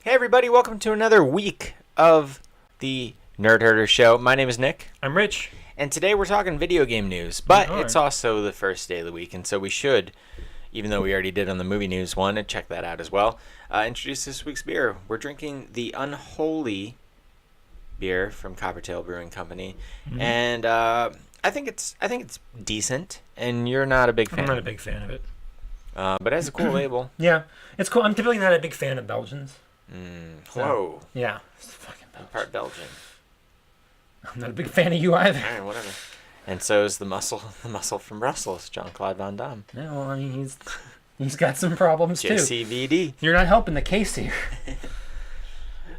Hey everybody, welcome to another week of the Nerd Herder Show. My name is Nick. I'm Rich. And today we're talking video game news, but it's also the first day of the week, and so we should, even though we already did on the movie news one, and check that out as well, introduce this week's beer. We're drinking the Unholy beer from Coppertail Brewing Company, and I think it's decent, and you're not a big fan. I'm not a big fan of it. But it has a cool label. Yeah, it's cool. I'm typically not a big fan of Belgians. Whoa. Yeah, it's fucking I'm part Belgian. I'm not a big fan of you either. All right, whatever. And so is the muscle from Brussels, Jean-Claude Van Damme. Yeah, well, I mean, he's got some problems too. JCVD. You're not helping the case here.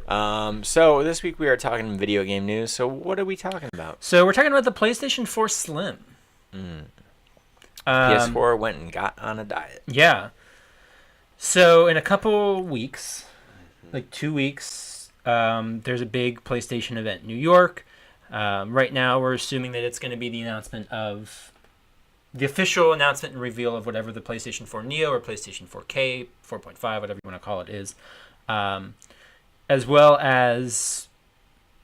So this week we are talking video game news. So what are we talking about? So we're talking about the PlayStation 4 Slim. PS4 went and got on a diet. Yeah. So in a couple weeks, like 2 weeks, there's a big PlayStation event in New York. Right now we're assuming that it's going to be the official announcement and reveal of whatever the PlayStation 4 Neo or PlayStation 4K, 4.5, whatever you want to call it is. As well as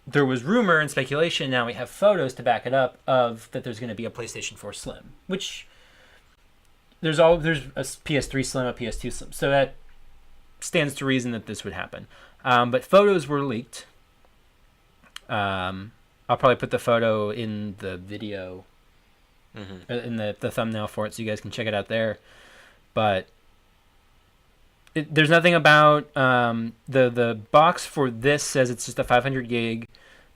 there was rumor and speculation, now we have photos to back it up, of that there's going to be a PlayStation 4 Slim, which there's a PS3 Slim, a PS2 Slim. So that stands to reason that this would happen. But photos were leaked. I'll probably put the photo in the video, in the thumbnail for it, so you guys can check it out there. But there's nothing about the box for this says it's just a 500 gig.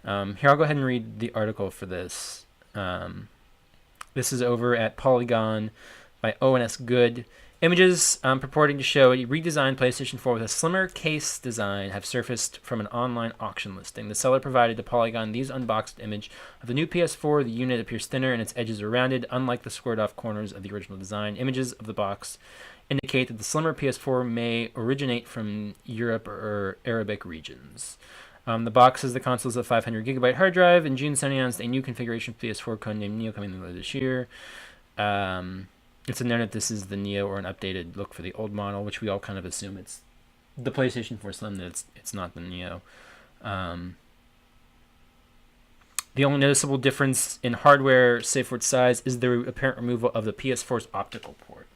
Here, I'll go ahead and read the article for this. This is over at Polygon by ONS Good. Images purporting to show a redesigned PlayStation 4 with a slimmer case design have surfaced from an online auction listing. The seller provided to Polygon these unboxed image of the new PS4. The unit appears thinner and its edges are rounded, unlike the squared-off corners of the original design. Images of the box indicate that the slimmer PS4 may originate from Europe or Arabic regions. The box has the console's a 500 gigabyte hard drive. In June, Sony announced a new configuration for PS4 codenamed Neo coming later this year. It's known that this is the Neo or an updated look for the old model, which we all kind of assume it's the PlayStation 4 Slim, that it's not the Neo. The only noticeable difference in hardware, save for its size, is the apparent removal of the PS4's optical port.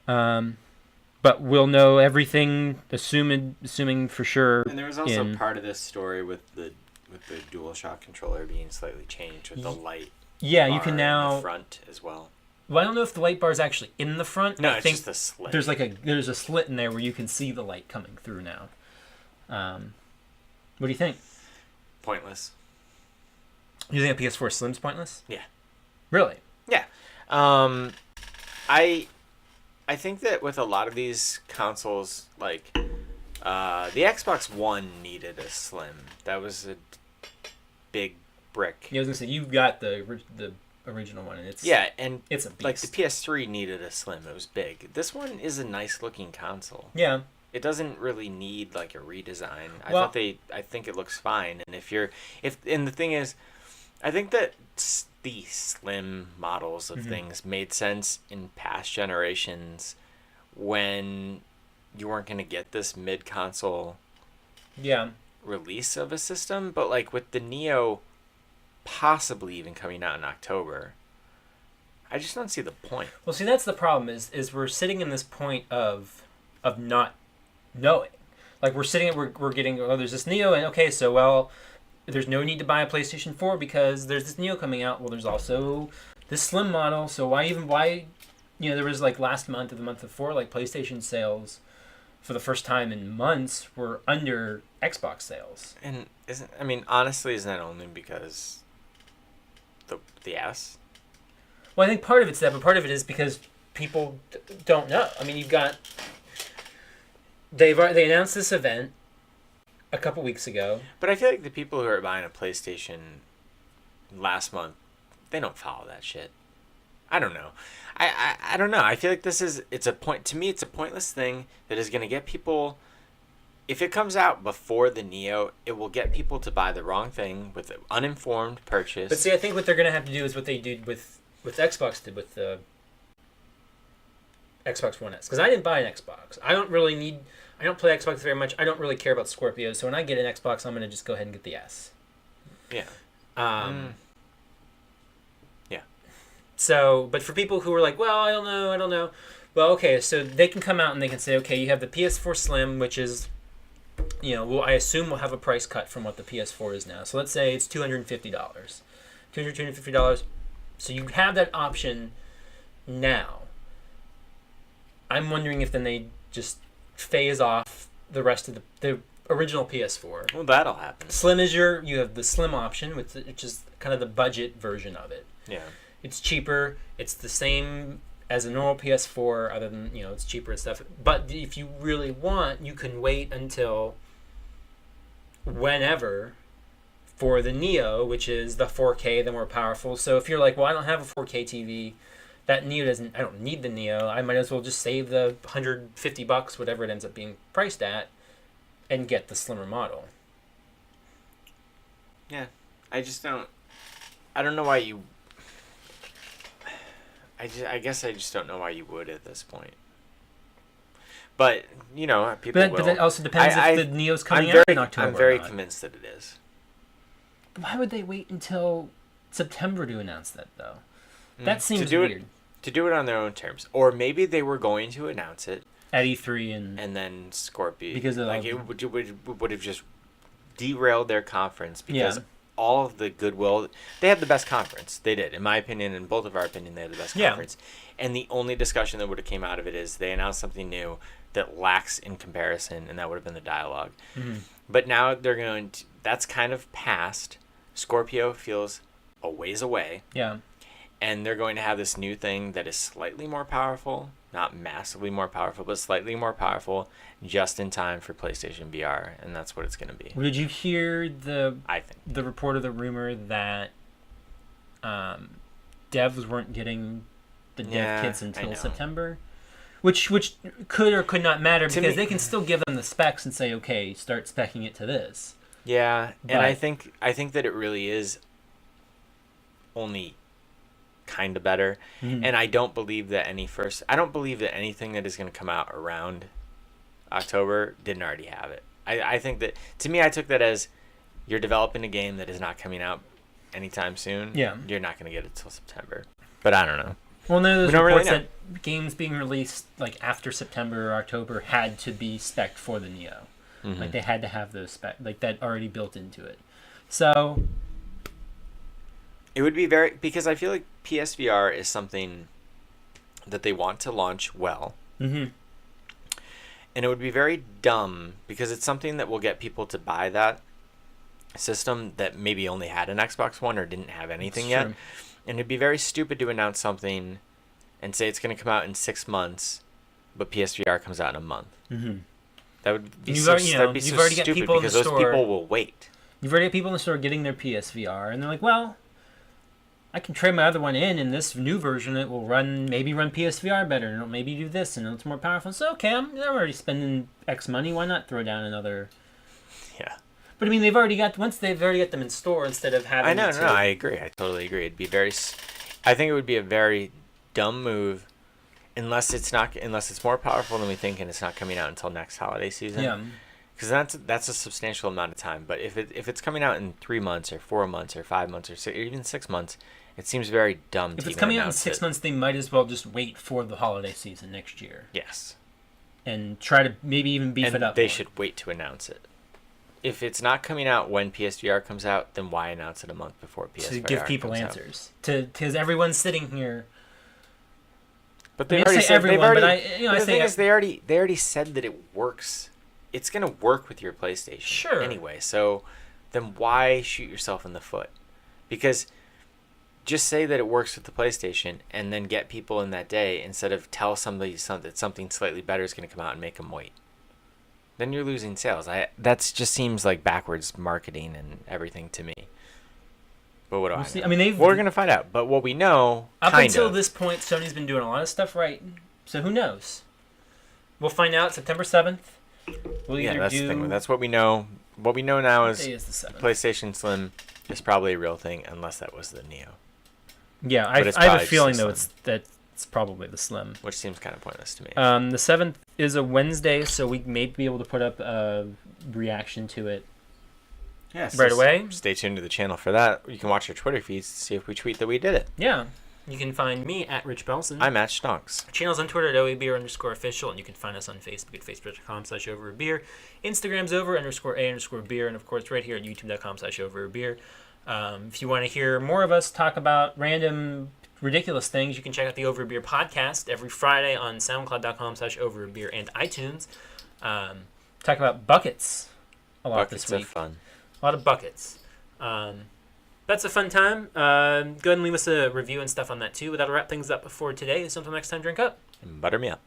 But we'll know everything, assuming for sure. And there was also part of this story with the DualShock controller being slightly changed with the light. Yeah, you can now in the front as well. Well, I don't know if the light bar is actually in the front. No, I it's think just a slit. There's a slit in there where you can see the light coming through now. What do you think? Pointless. You think a PS4 Slim's pointless? Yeah. Really? Yeah. I think that with a lot of these consoles, like the Xbox One needed a Slim. That was a big brick. Yeah, I was gonna say you've got the original one, and it's a beast. Like the PS3 needed a Slim. It was big. This one is a nice looking console. Yeah. It doesn't really need like a redesign. Well, I think it looks fine. And and the thing is, I think that the slim models of things made sense in past generations when you weren't going to get this mid-console release of a system. But like with the Neo possibly even coming out in October, I just don't see the point. Well, see, that's the problem is we're sitting in this point of not knowing. Like we're getting, there's this Neo, and okay, so well, there's no need to buy a PlayStation 4 because there's this Neo coming out. Well, there's also this Slim model, so why there was like last month or the month before, like PlayStation sales for the first time in months were under Xbox sales. And honestly, isn't that only because the S? Well, I think part of it's that, but part of it is because people don't know. I mean, they announced this event a couple weeks ago. But I feel like the people who are buying a PlayStation last month, they don't follow that shit. I don't know. I don't know. I feel like it's a pointless thing that is going to get people. If it comes out before the Neo, it will get people to buy the wrong thing with an uninformed purchase. But see, I think what they're going to have to do is what they did with Xbox did with the Xbox One S. Because I didn't buy an Xbox. I I don't play Xbox very much. I don't really care about Scorpio, so when I get an Xbox, I'm going to just go ahead and get the S. Yeah. Yeah. So, but for people who are like, well, I don't know. Well, okay, so they can come out and they can say, okay, you have the PS4 Slim, which is, well, I assume we'll have a price cut from what the PS4 is now. So let's say it's $250. $250. So you have that option now. I'm wondering if then they just phase off the rest of the original PS4. Well, that'll happen. Slim is you have the Slim option, which is kind of the budget version of it. Yeah. It's cheaper. It's the same as a normal PS4, other than, it's cheaper and stuff. But if you really want, you can wait until whenever for the Neo, which is the 4K, the more powerful. So if you're like, well, I don't have a 4K TV, that Neo I don't need the Neo. I might as well just save the $150, whatever it ends up being priced at, and get the slimmer model. Yeah. I don't know why you... I guess I just don't know why you would at this point. But, people will. But it also depends if the Neo's coming out in October. I'm very convinced that it is. Why would they wait until September to announce that, though? That seems weird. To do it on their own terms. Or maybe they were going to announce it at E3 and then Scorpio. Because of it would have just derailed their conference because all of the goodwill... They had the best conference. They did. In my opinion, in both of our opinion, they had the best conference. And the only discussion that would have came out of it is they announced something new that lacks in comparison, and that would have been the dialogue. Mm-hmm. But now they're going to... That's kind of past. Scorpio feels a ways away. Yeah. And they're going to have this new thing that is slightly more powerful, not massively more powerful, but slightly more powerful, just in time for PlayStation VR, and that's what it's going to be. Did you hear the report of the rumor that devs weren't getting the dev kits until September? Which could or could not matter, because they can still give them the specs and say, okay, start speccing it to this. Yeah, and I think that it really is only kind of better. Mm-hmm. And I don't believe that anything that is going to come out around October didn't already have it. I think that, to me, I took that as you're developing a game that is not coming out anytime soon. Yeah. You're not going to get it till September. But I don't know. Well, no, there's reports that games being released like after September or October had to be spec'd for the Neo. Mm-hmm. Like they had to have those like that already built into it. So it would be because I feel like PSVR is something that they want to launch well. Mm-hmm. And it would be very dumb because it's something that will get people to buy that system that maybe only had an Xbox One or didn't have anything yet. And it'd be very stupid to announce something and say it's going to come out in 6 months, but PSVR comes out in a month. Mm-hmm. That would be so stupid because those people will wait. You've already got people in the store getting their PSVR, and they're like, well, I can trade my other one in this new version. It will run PSVR better, and it'll maybe do this, and it's more powerful. So, okay, I'm already spending X money. Why not throw down another... Yeah. But, I mean, they've already got them in store instead of having I agree. I totally agree. It'd be I think it would be a very dumb move unless it's more powerful than we think and it's not coming out until next holiday season. Yeah. Because that's a substantial amount of time. But if it's coming out in 3 months or 4 months or 5 months or even 6 months, it seems very dumb to If it's coming out in 6 months, they might as well just wait for the holiday season next year. Yes. And try to maybe even beef it up. They should wait to announce it. If it's not coming out when PSVR comes out, then why announce it a month before PSVR comes out? To give people answers. Because everyone's sitting here. But they already said everyone. They already said that it works. It's gonna work with your PlayStation anyway. So then why shoot yourself in the foot? Because just say that it works with the PlayStation and then get people in that day instead of tell somebody that something slightly better is gonna come out and make them wait. Then you're losing sales. That just seems like backwards marketing and everything to me. But what do I know? I mean, we're going to find out. But what we know, up until this point, Sony's been doing a lot of stuff right. So who knows? We'll find out September 7th. That's the thing. That's what we know. What we know now is the PlayStation Slim is probably a real thing, unless that was the Neo. Yeah, I have a feeling, though, that it's probably the Slim. Which seems kind of pointless to me. The 7th is a Wednesday, so we may be able to put up a reaction to it right away. Stay tuned to the channel for that. You can watch our Twitter feeds to see if we tweet that we did it. Yeah. You can find me at Rich Belson. I'm at Stonks. Channel's on Twitter at OABeer_official, and you can find us on Facebook at facebook.com/overabeer. Instagram's over_a_beer, and of course right here at youtube.com/overabeer. If you want to hear more of us talk about random ridiculous things, you can check out the Over a Beer podcast every Friday on soundcloud.com/overabeer and iTunes. Talk about buckets a lot this week. Buckets are fun. A lot of buckets. That's a fun time. Go ahead and leave us a review and stuff on that too. But that'll wrap things up for today. So until next time, drink up. And butter me up.